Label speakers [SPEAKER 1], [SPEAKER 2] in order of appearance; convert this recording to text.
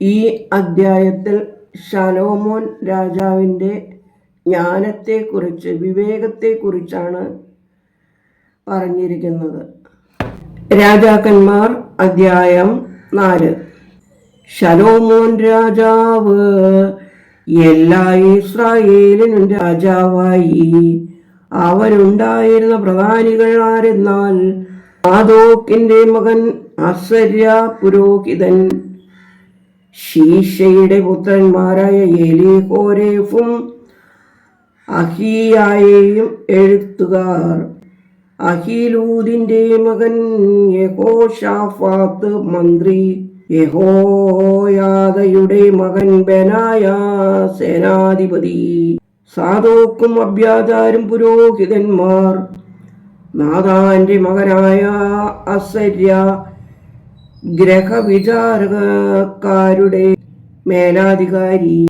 [SPEAKER 1] ഈ അദ്ധ്യായത്തിൽ ശലോമോൻ രാജാവിൻ്റെ ജ്ഞാനത്തെക്കുറിച്ച്, വിവേകത്തെക്കുറിച്ചാണ് പറഞ്ഞിരിക്കുന്നത്. രാജാക്കന്മാർ അദ്ധ്യായം 4. ശലോമോൻ രാജാവ് എല്ലാ ഇസ്രായേലിനും രാജാവായി. അവനുണ്ടായിരുന്ന പ്രധാനികൾ ആരെന്നാൽ, സാദോക്കിന്റെ മകൻ അസര്യ പുരോഹിതൻ, ശീശയുടെ പുത്രന്മാരായ എലീഹോരേഫും അഹീയായും എഴുത്തുകാർ, അഹീലൂദിന്റെ മകൻ യഹോശാഫാത്ത് മന്ത്രി, യഹോയാദയുടെ മകൻ ബെനായ സേനാധിപതി, സാദോക്കും അബ്യാഥാരും പുരോഹിതന്മാർ, നാഥാന്റെ മകനായ അസര്യ ഗ്രഹവിചാരകരുടെ മേലാധികാരി,